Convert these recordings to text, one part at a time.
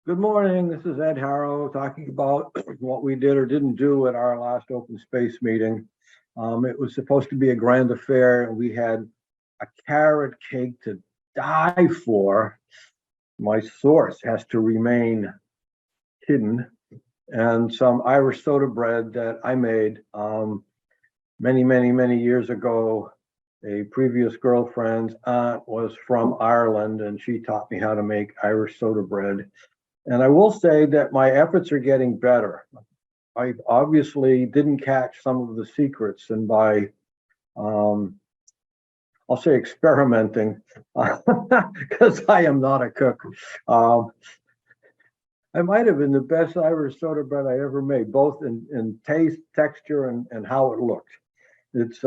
Good morning. This is Ed Harrow talking about what we did or didn't do at our last open space meeting. It was supposed to be a grand affair, and we had a carrot cake to die for. My source has to remain hidden, and some Irish soda bread that I made many years ago. A previous girlfriend's aunt was from Ireland, and she taught me how to make Irish soda bread. And I will say that my efforts are getting better. I obviously didn't catch some of the secrets, and by I'll say experimenting, because I am not a cook. I might have been the best Irish soda bread I ever made, both in taste, texture, and how it looked. It's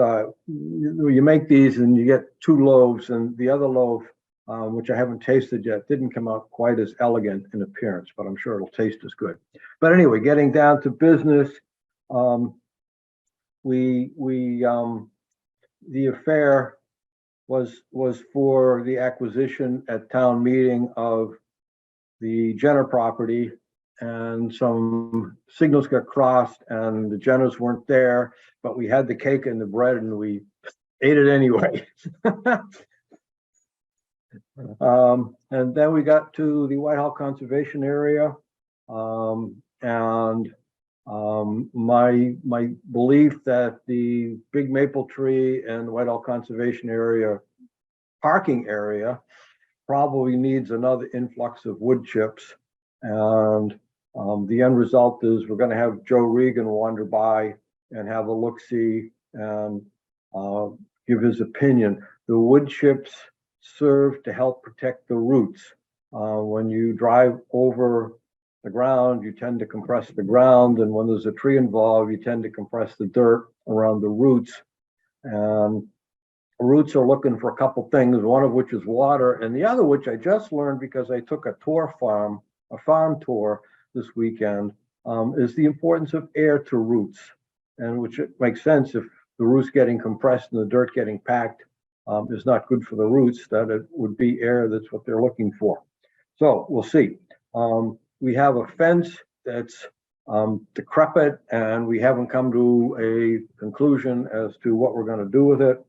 you make these and you get two loaves, and the other loaf, which I haven't tasted yet, didn't come out quite as elegant in appearance, but I'm sure it'll taste as good. But anyway, getting down to business, the affair was for the acquisition at town meeting of the Jenner property, and some signals got crossed, and the Jenners weren't there, but we had the cake and the bread, and we ate it anyway. And then we got to the Whitehall Conservation Area, and my belief that the big maple tree and Whitehall Conservation Area parking area probably needs another influx of wood chips. And the end result is we're going to have Joe Regan wander by and have a look-see and give his opinion. The wood chips serve to help protect the roots. When you drive over the ground, you tend to compress the ground, and when there's a tree involved, you tend to compress the dirt around the roots. And roots are looking for a couple things, one of which is water, and the other, which I just learned because I took a farm tour this weekend, is the importance of air to roots, and which it makes sense. If the roots getting compressed and the dirt getting packed is not good for the roots, that it would be air that's what they're looking for. So we'll see. We have a fence that's decrepit, and we haven't come to a conclusion as to what we're going to do with it.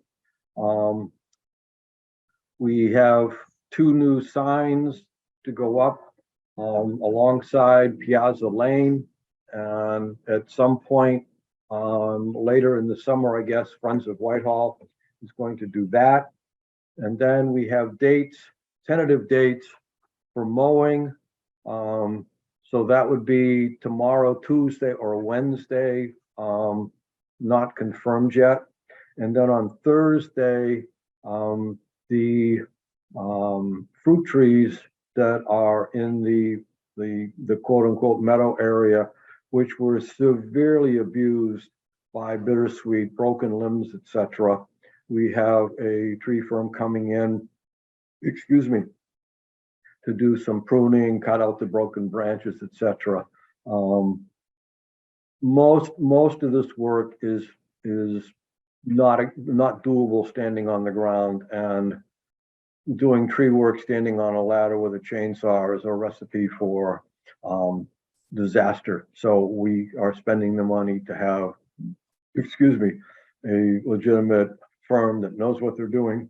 We have two new signs to go up alongside Piazza Lane, and at some point later in the summer, I guess, Friends of Whitehall is going to do that. And then we have dates, tentative dates for mowing. So that would be tomorrow, Tuesday, or Wednesday, not confirmed yet. And then on Thursday, the fruit trees that are in the quote unquote meadow area, which were severely abused by bittersweet, broken limbs, etc. We have a tree firm coming in, to do some pruning, cut out the broken branches, etc. Most of this work is not doable standing on the ground, and doing tree work standing on a ladder with a chainsaw is a recipe for disaster. So we are spending the money to have, a legitimate firm that knows what they're doing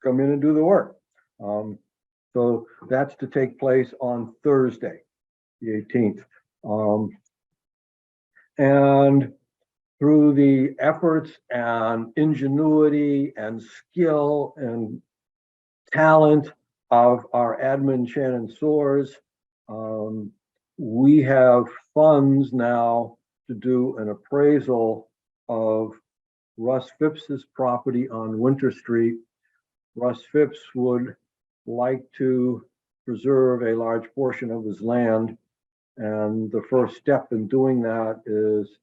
come in and do the work. So that's to take place on Thursday, the 18th. And through the efforts and ingenuity and skill and talent of our admin, Shannon Soares, we have funds now to do an appraisal of Russ Phipps's property on Winter Street. Russ Phipps would like to preserve a large portion of his land, and the first step in doing that is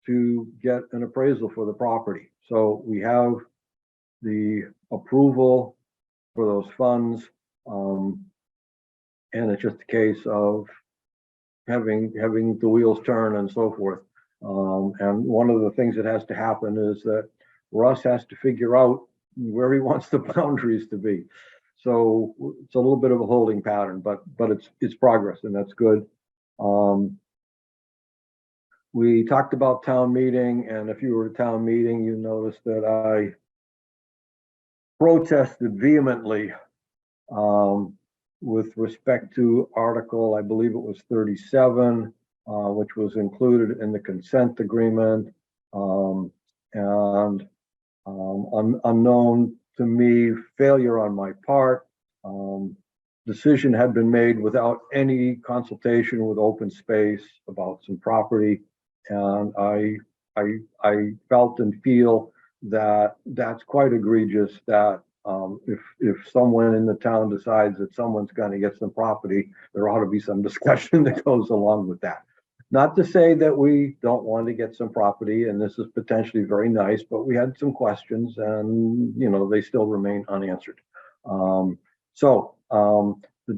to get an appraisal for the property. So we have the approval for those funds, and it's just a case of having the wheels turn and so forth. And one of the things that has to happen is that Russ has to figure out where he wants the boundaries to be. So it's a little bit of a holding pattern, but it's progress, and that's good. We talked about town meeting, and if you were at town meeting, you noticed that I protested vehemently with respect to article, I believe it was 37, which was included in the consent agreement. And unknown to me, failure on my part. Decision had been made without any consultation with open space about some property. And I felt and feel that that's quite egregious, that if someone in the town decides that someone's going to get some property, there ought to be some discussion that goes along with that. Not to say that we don't want to get some property, and this is potentially very nice, but we had some questions, and they still remain unanswered. The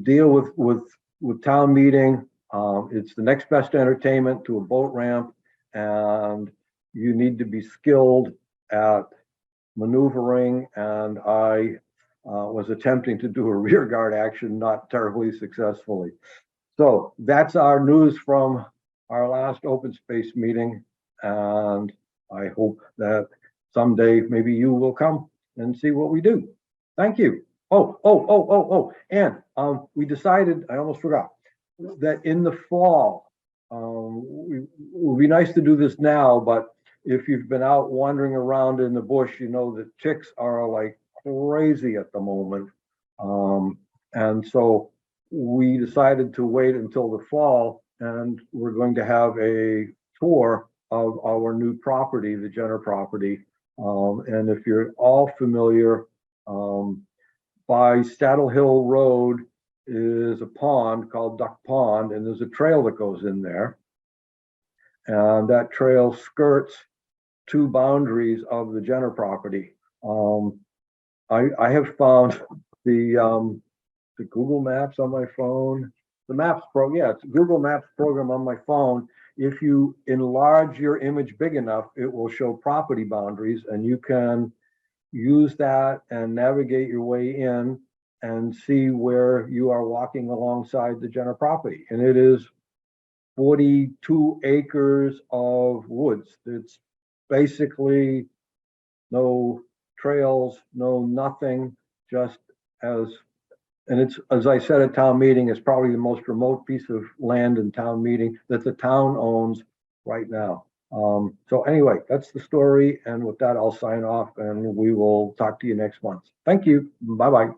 deal with town meeting, it's the next best entertainment to a boat ramp, and you need to be skilled at maneuvering, and I was attempting to do a rear guard action, not terribly successfully. So that's our news from our last open space meeting, and I hope that someday maybe you will come and see what we do. Thank you. And we decided, I almost forgot, that in the fall, it would be nice to do this now, but if you've been out wandering around in the bush, you know that ticks are like crazy at the moment. And so we decided to wait until the fall, and we're going to have a tour of our new property, the Jenner property. And if you're all familiar, by Saddle Hill Road is a pond called Duck Pond, and there's a trail that goes in there. And that trail skirts two boundaries of the Jenner property. I have found the Google Maps on my phone, it's a Google Maps program on my phone. If you enlarge your image big enough, it will show property boundaries, and you can use that and navigate your way in and see where you are walking alongside the Jenner property. And it is 42 acres of woods. It's basically no trails, no nothing, just and it's, as I said at town meeting, it's probably the most remote piece of land in town meeting that the town owns right now. So anyway, that's the story. And with that, I'll sign off, and we will talk to you next month. Thank you. Bye-bye.